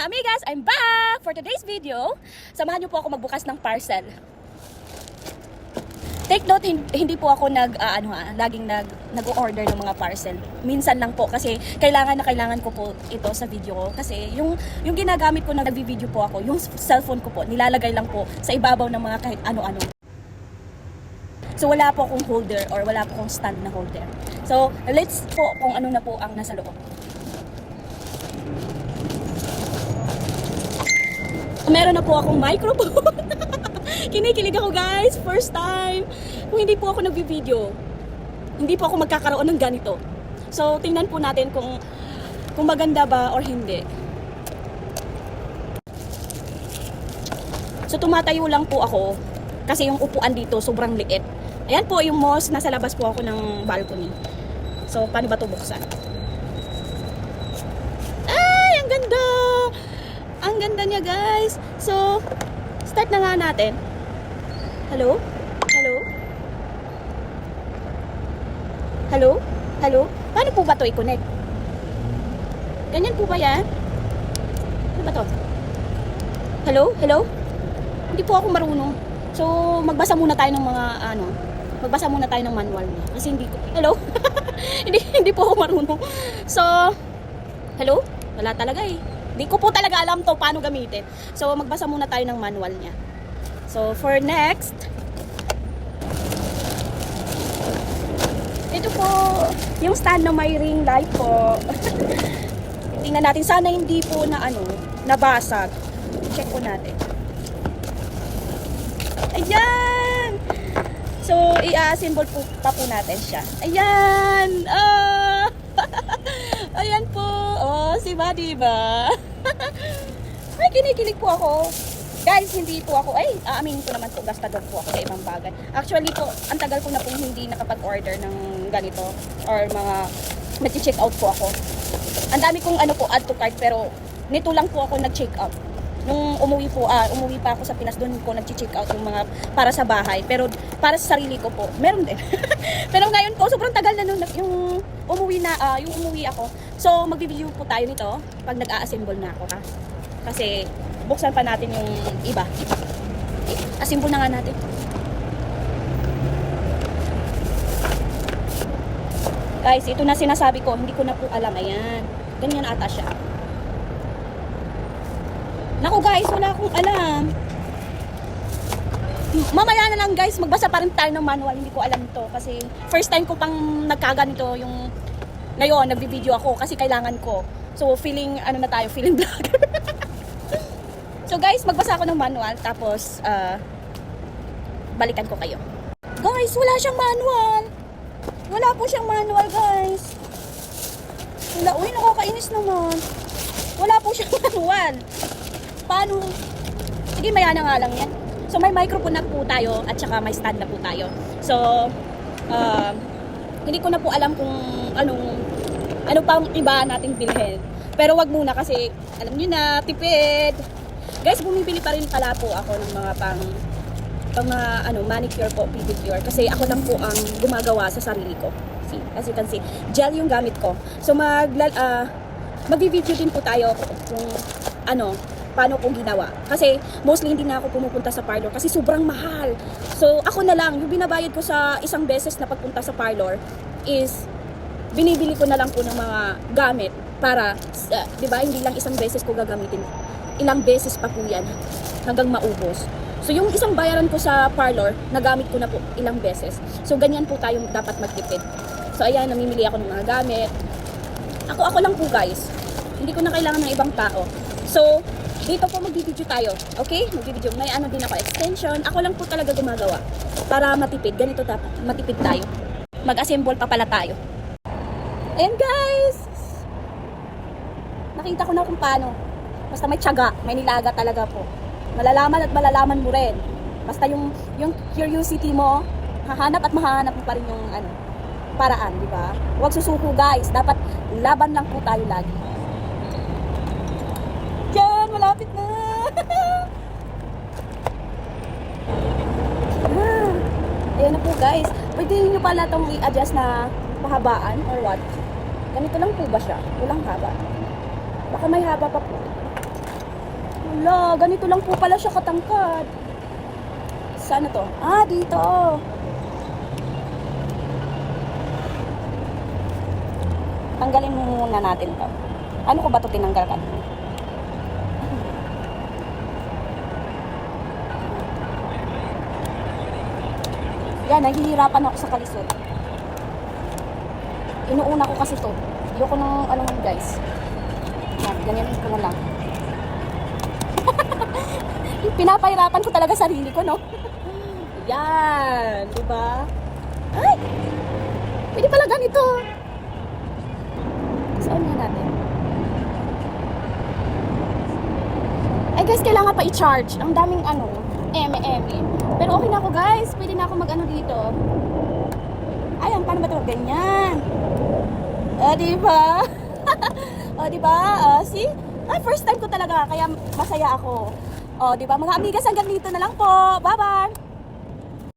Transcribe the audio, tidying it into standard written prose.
mga amigas, I'm back! For today's video, samahan niyo po ako magbukas ng parcel. Take note, hindi po ako laging nag-order ng mga parcel. Minsan lang po kasi kailangan ko po ito sa video ko. Kasi yung ginagamit ko na nag-video po ako, yung cellphone ko po, nilalagay lang po sa ibabaw ng mga kahit ano-ano. So wala po akong holder or wala po akong stand na holder. So let's po kung ano na po ang nasa loob. Meron na po akong microphone. Kinikilig ako guys, first time. Kung hindi po ako nagbi-video, hindi po ako magkakaroon ng ganito. So tingnan po natin kung maganda ba or hindi. So tumatayo lang po ako kasi yung upuan dito sobrang liit. Ayan po yung moss, nasa labas po ako ng balcony. So paano ba ito buksan? Ay, ang ganda! Ang ganda niya guys. So, start na nga natin. Hello? Hello? Hello? Hello? Paano po ba ito i-connect? Ganyan po ba yan? Ano ba ito? Hello? Hello? Hindi po ako marunong. So, magbasa muna tayo ng mga magbasa muna tayo ng manual niya. Kasi hindi ko, hello? hindi po ako marunong. So, hello? Wala talaga eh. Hindi ko po talaga alam to paano gamitin. So, magbasa muna tayo ng manual niya. So, for next, ito po, yung stand na may ring light po. Tingnan natin, sana hindi po nabasag. Check po natin. Ayan! So, i-assemble po pa po natin siya. Ayan! Ayan po. Oh, diba? Ay, kinikilig po ako. Guys, hindi po ako, aaminin ko naman po, gastador po ako sa ibang bagay. Actually po, ang tagal ko na pong hindi nakapag-order ng ganito or mga nag-check out po ako. Ang dami kong add to cart, pero nito lang po ako nag-check out. Nung umuwi pa ako sa Pinas, doon ko nag-check out yung mga para sa bahay. Pero para sa sarili ko po, meron din. Pero ngayon po, sobrang tagal na yung umuwi ako. So, mag-review po tayo nito pag nag-a-assemble na ako, ha? Kasi, buksan pa natin yung iba. Okay, assemble na nga natin. Guys, ito na sinasabi ko, hindi ko na po alam. Ayan, ganyan ata siya. Naku guys, wala akong alam. Mamaya na lang guys, magbasa pa rin tayo ng manual. Hindi ko alam to kasi first time ko pang nagkaganito yung ngayon, nagbi-video ako kasi kailangan ko. So feeling feeling vlogger. So guys, magbasa ako ng manual tapos balikan ko kayo. Guys, wala siyang manual. Wala po siyang manual guys. Uy, nakakainis naman. Wala po siyang manual. Paano? Sige, maya na nga lang yan. So, may microphone na po tayo at saka may stand na po tayo. So, hindi ko na po alam kung ano pang iba nating bilhin. Pero wag muna kasi, alam nyo na, tipid. Guys, bumibili pa rin pala po ako ng mga manicure po, pedicure. Kasi ako lang po ang gumagawa sa sarili ko. See, as you can see, gel yung gamit ko. So, mag-video din po tayo kung paano kong ginawa. Kasi mostly hindi na ako pumupunta sa parlor kasi sobrang mahal. So ako na lang, yung binabayad ko sa isang beses na pagpunta sa parlor is binibili ko na lang po ng mga gamit para, di ba, hindi lang isang beses ko gagamitin. Ilang beses pa po yan hanggang maubos. So yung isang bayaran ko sa parlor, nagamit ko na po ilang beses. So ganyan po tayong dapat magtipid. So ayan, namimili ako ng mga gamit. Ako lang po guys. Hindi ko na kailangan ng ibang tao. So, dito po mag-video tayo. Okay? Mag-video. May din ako, extension. Ako lang po talaga gumagawa. Para matipid. Ganito dapat. Matipid tayo. Mag-assemble pa pala tayo. Ayan guys! Nakita ko na kung paano. Basta may tiyaga. May nilaga talaga po. Malalaman at malalaman mo rin. Basta yung curiosity mo, hahanap at mahahanap mo pa rin yung paraan, di ba? Huwag susuko guys. Dapat laban lang po tayo lagi. Yan, malapit na. Ayan na po guys. Pwede nyo pala itong i-adjust na pahabaan or what? Ganito lang po ba siya? Walang haba. Baka may haba pa po. Wala, ganito lang po pala siya katangkad. Saan na to? Ah, dito. Tanggalin muna natin to. Ano ko ba to tinanggal ka? Yan, nahihirapan ako sa kalisod. Inuuna ko kasi to. Ayoko ng ano man guys. Yan, ganyan ko na lang. Pinapahirapan ko talaga sarili ko, no? Yan, di ba? Ay! Pwede pala ganito. Saan nga natin? Ay guys, kailangan pa i-charge. Ang daming ano, eme. Pero okay na ako guys. Pwede na ako mag-ano dito. Ayan, paano ba ito? Ganyan. Di ba? Di ba? See? First time ko talaga, kaya masaya ako. Di ba? Mga amigas, hanggang dito na lang po. Bye-bye!